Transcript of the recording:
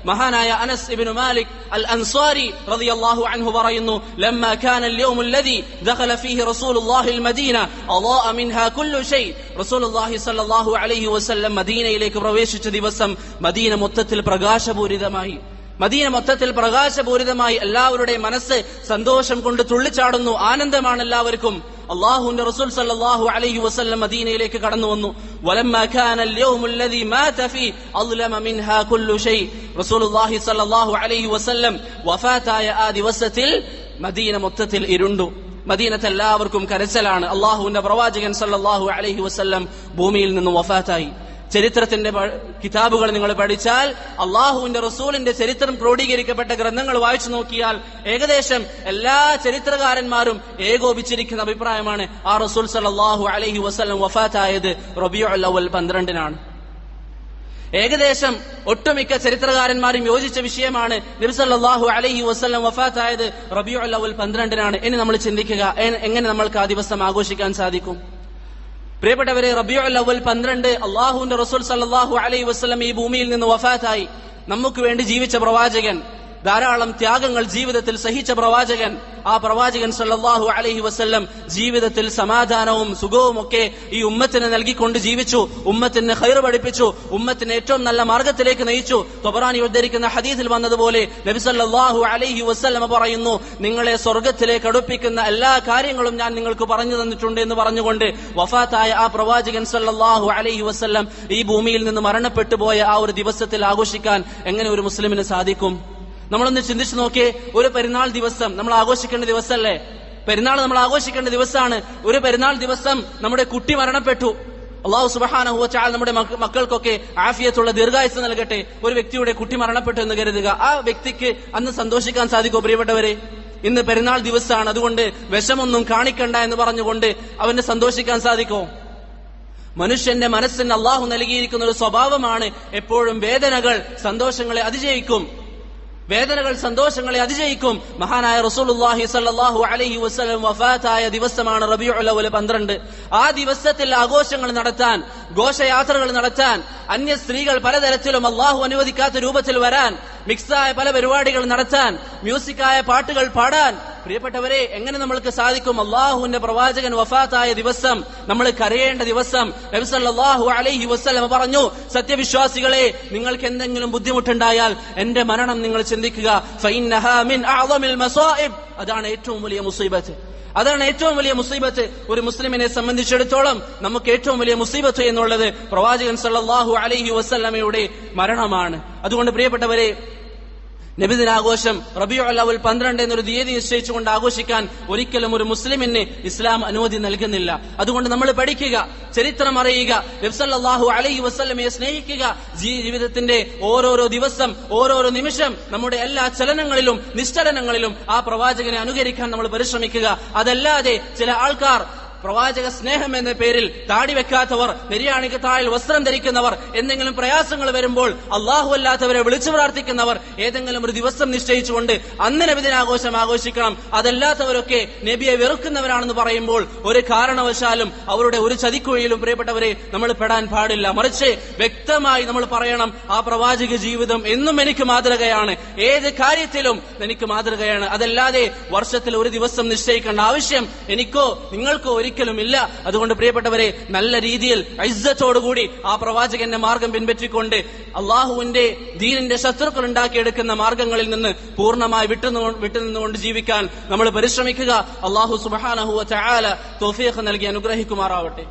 മഹാനായ അനസ് ഇബ്നു മാലിക് അൽ അൻസാരി റളിയല്ലാഹു അൻഹു പറയുന്നു, ലമ്മാ കാന اليوم الذي دخل فيه رسول الله المدينة أضاء منها كل شيء. റസൂലുള്ളാഹി സ്വല്ലല്ലാഹു അലൈഹി വസല്ലം മദീനയിലേക്ക് പ്രവേശിച്ച ദിവസം മദീന മൊത്തത്തിൽ പ്രകാശപൂരിതമായി. മദീന മൊത്തത്തിൽ പ്രകാശപൂരിതമായി. എല്ലാവരുടെയും മനസ്സ് സന്തോഷം കൊണ്ട് തുള്ളിച്ചാടുന്നു, ആനന്ദമാണ് എല്ലാവർക്കും. അല്ലാഹുവിന്റെ റസൂൽ സല്ലല്ലാഹു അലൈഹി വസല്ലം മദീനയിലേക്ക് കടന്നു വന്നു. വലമ്മാ കാന اليوم الذي مات فيه أظلم منها كل شيء. റസൂലുള്ളാഹി സല്ലല്ലാഹു അലൈഹി വസല്ലം വഫാത്തായ ആ ദിവസത്തിൽ മദീന മൊത്തത്തിൽ ഇരുണ്ടു. മദീനത്തെ എല്ലാവർക്കും കരച്ചിലാണ്. അല്ലാഹുവിന്റെ പ്രവാചകൻ സല്ലല്ലാഹു അലൈഹി വസല്ലം ഭൂമിയിൽ നിന്ന് വഫാത്തായി. ചരിത്രത്തിന്റെ കിതാബുകൾ നിങ്ങൾ പഠിച്ചാൽ, അള്ളാഹുവിന്റെ റസൂലിന്റെ ചരിത്രം ക്രോഡീകരിക്കപ്പെട്ട ഗ്രന്ഥങ്ങൾ വായിച്ചു നോക്കിയാൽ ഏകദേശം എല്ലാ ചരിത്രകാരന്മാരും ഏകോപിച്ചിരിക്കുന്ന അഭിപ്രായമാണ് ആ റസൂൽ സല്ലല്ലാഹു അലൈഹി വസല്ലം വഫാത്തായത് റബീഉൽ അവ്വൽ 12-നാണ്. ഏകദേശം ഒട്ടുമിക്ക ചരിത്രകാരന്മാരും യോജിച്ച വിഷയമാണ് നബി സല്ലല്ലാഹു അലൈഹി വസല്ലം വഫാത്തായത് റബീഉൽ അവ്വൽ 12-നാണ്. ഇനി നമ്മൾ ചിന്തിക്കുക, എങ്ങനെ നമ്മൾക്ക് ആ ദിവസം ആഘോഷിക്കാൻ സാധിക്കും? പ്രിയപ്പെട്ടവരെ, റബീഉൽ അവ്വൽ 12 അല്ലാഹുവിന്റെ റസൂൽ സല്ലല്ലാഹു അലൈഹി വസല്ലം ഈ ഭൂമിയിൽ നിന്ന് വഫാത്തായി. നമുക്ക് വേണ്ടി ജീവിച്ച പ്രവാചകൻ, ധാരാളം ത്യാഗങ്ങൾ ജീവിതത്തിൽ സഹിച്ച പ്രവാചകൻ, ആ പ്രവാചകൻ സല്ലല്ലാഹു അലൈഹി വസല്ലം ജീവിതത്തിൽ സമാധാനവും സുഖവും ഒക്കെ ഈ ഉമ്മത്തിന് നൽകിക്കൊണ്ട് ജീവിച്ചു. ഉമ്മത്തിന് ഖൈർ പഠിപ്പിച്ചു, ഉമ്മത്തിന് ഏറ്റവും നല്ല മാർഗത്തിലേക്ക് നയിച്ചു. ത്വബറാനി ഉദ്ധരിക്കുന്ന ഹദീസിൽ വന്നതുപോലെ നബി സല്ലല്ലാഹു അലൈഹി വസല്ലം പറയുന്നു, നിങ്ങളെ സ്വർഗ്ഗത്തിലേക്ക് അടുപ്പിക്കുന്ന എല്ലാ കാര്യങ്ങളും ഞാൻ നിങ്ങൾക്ക് പറഞ്ഞു തന്നിട്ടുണ്ട് എന്ന് പറഞ്ഞുകൊണ്ട് വഫാത്തായ ആ പ്രവാചകൻ സല്ലല്ലാഹു അലൈഹി വസല്ലം ഈ ഭൂമിയിൽ നിന്ന് മരണപ്പെട്ടു പോയ ആ ഒരു ദിവസത്തിൽ ആഘോഷിക്കാൻ എങ്ങനെ ഒരു മുസ്ലിമിന് സാധിക്കും? നമ്മളൊന്ന് ചിന്തിച്ചു നോക്കിയേ. ഒരു പെരുന്നാൾ ദിവസം നമ്മൾ ആഘോഷിക്കേണ്ട ദിവസമല്ലേ? പെരുന്നാൾ നമ്മൾ ആഘോഷിക്കേണ്ട ദിവസമാണ്. ഒരു പെരുന്നാൾ ദിവസം നമ്മുടെ കുട്ടി മരണപ്പെട്ടു. അല്ലാഹു സുബ്ഹാനഹു വ തആല നമ്മുടെ മക്കൾക്കൊക്കെ ആഫിയത്തുള്ള ദീർഘായുസ്സ് നൽകട്ടെ. ഒരു വ്യക്തിയുടെ കുട്ടി മരണപ്പെട്ടു എന്ന് കരുതുക. ആ വ്യക്തിക്ക് അന്ന് സന്തോഷിക്കാൻ സാധിക്കുമോ പ്രിയപ്പെട്ടവരെ? ഇന്ന് പെരുന്നാൾ ദിവസമാണ്, അതുകൊണ്ട് വിഷമൊന്നും കാണിക്കണ്ട എന്ന് പറഞ്ഞുകൊണ്ട് അവന് സന്തോഷിക്കാൻ സാധിക്കുമോ? മനുഷ്യന്റെ മനസ്സിന് അല്ലാഹു നൽകിയിരിക്കുന്ന ഒരു സ്വഭാവമാണ് എപ്പോഴും വേദനകൾ സന്തോഷങ്ങളെ അതിജയിക്കും. വേദനകൾ സന്തോഷങ്ങളെ അതിജയിക്കും. മഹാനായ റസൂലുള്ളാഹി സ്വല്ലല്ലാഹു അലൈഹി വസല്ലം വഫാത്തായ ദിവസമാണ് റബീഉൽ അവ്വൽ 12. ആ ദിവസത്തിൽ ആഘോഷങ്ങൾ നടത്താൻ, ഘോഷയാത്രകൾ നടത്താൻ, അന്യ സ്ത്രീകൾ പലതരത്തിലും അല്ലാഹു അനുവദിക്കാത്ത രൂപത്തിൽ വരാൻ, മിക്സായ പല പരിപാടികൾ നടത്താൻ, മ്യൂസിക്കായ പാട്ടുകൾ പാടാൻ, പ്രിയപ്പെട്ടവരെ എങ്ങനെ നമ്മൾക്ക് സാധിക്കും? അല്ലാഹുവിന്റെ പ്രവാചകൻ വഫാത്തായ ദിവസം, നമ്മൾ കരയേണ്ട ദിവസം. നബി സല്ലല്ലാഹു അലൈഹി വസല്ലം പറഞ്ഞു, സത്യവിശ്വാസികളെ, നിങ്ങൾക്ക് എന്തെങ്കിലും ബുദ്ധിമുട്ടുണ്ടായാൽ എന്റെ മരണം നിങ്ങൾ ചിന്തിക്കുക. ഫഇന്നഹാ മിൻ അഅ്ളമിൽ മസാഇബ്. അതാണ് ഏറ്റവും വലിയ മുസീബത്ത്. അതാണ് ഏറ്റവും വലിയ മുസീബത്ത്. ഒരു മുസ്ലിമിനെ സംബന്ധിച്ചിടത്തോളം നമുക്ക് ഏറ്റവും വലിയ മുസീബത്ത് എന്നുള്ളത് പ്രവാചകൻ സല്ലല്ലാഹു അലൈഹി വസല്ലമയുടെ മരണമാണ്. അതുകൊണ്ട് പ്രിയപ്പെട്ടവരെ, നബിദിനാഘോഷം റബീഉൽ അവ്വൽ 12 എന്നൊരു തീയതി നിശ്ചയിച്ചുകൊണ്ട് ആഘോഷിക്കാൻ ഒരിക്കലും ഒരു മുസ്ലിമിന് ഇസ്ലാം അനുമതി നൽകുന്നില്ല. അതുകൊണ്ട് നമ്മൾ പഠിക്കുക, ചരിത്രം അറിയുക, നബി സല്ലല്ലാഹു അലൈഹി വസല്ലമയെ സ്നേഹിക്കുക. ജീവിതത്തിന്റെ ഓരോരോ ദിവസം, ഓരോരോ നിമിഷം നമ്മുടെ എല്ലാ ചലനങ്ങളിലും നിശ്ചലനങ്ങളിലും ആ പ്രവാചകനെ അനുകരിക്കാൻ നമ്മൾ പരിശ്രമിക്കുക. അതല്ലാതെ ചില ആൾക്കാർ പ്രവാചക സ്നേഹം എന്ന പേരിൽ താടി വെക്കാത്തവർ, നിര്യാണിക്ക് താഴിൽ വസ്ത്രം ധരിക്കുന്നവർ, എന്തെങ്കിലും പ്രയാസങ്ങൾ വരുമ്പോൾ അല്ലാഹു അല്ലാത്തവരെ വിളിച്ചു പ്രാർത്ഥിക്കുന്നവർ, ഏതെങ്കിലും ഒരു ദിവസം നിശ്ചയിച്ചുകൊണ്ട് അന്ന് നബിദിനാഘോഷം ആഘോഷിക്കണം, അതല്ലാത്തവരൊക്കെ നബിയെ വെറുക്കുന്നവരാണെന്ന് പറയുമ്പോൾ ഒരു കാരണവശാലും അവരുടെ ഒരു ചതിക്കുഴിയിലും പ്രിയപ്പെട്ടവരെ നമ്മൾ പെടാൻ പാടില്ല. മറിച്ച് വ്യക്തമായി നമ്മൾ പറയണം, ആ പ്രവാചക ജീവിതം എന്നും എനിക്ക് മാതൃകയാണ്, ഏത് കാര്യത്തിലും എനിക്ക് മാതൃകയാണ്. അതല്ലാതെ വർഷത്തിൽ ഒരു ദിവസം നിശ്ചയിക്കേണ്ട ആവശ്യം എനിക്കോ നിങ്ങൾക്കോ ഒരിക്കലുമില്ല. അതുകൊണ്ട് പ്രിയപ്പെട്ടവരെ, നല്ല രീതിയിൽ ഇസ്സത്തോടുകൂടി ആ പ്രവാചകന്റെ മാർഗം പിൻപറ്റിക്കൊണ്ട് അള്ളാഹുവിന്റെ ദീനിന്റെ ശത്രുക്കൾ ഉണ്ടാക്കിയെടുക്കുന്ന മാർഗങ്ങളിൽ നിന്ന് പൂർണ്ണമായി വിട്ടുനിന്നുകൊണ്ട് ജീവിക്കാൻ നമ്മൾ പരിശ്രമിക്കുക. അള്ളാഹു സുബ്ഹാനഹു വ തആല തൗഫീഖ് നൽകി അനുഗ്രഹിക്കുമാറാവട്ടെ.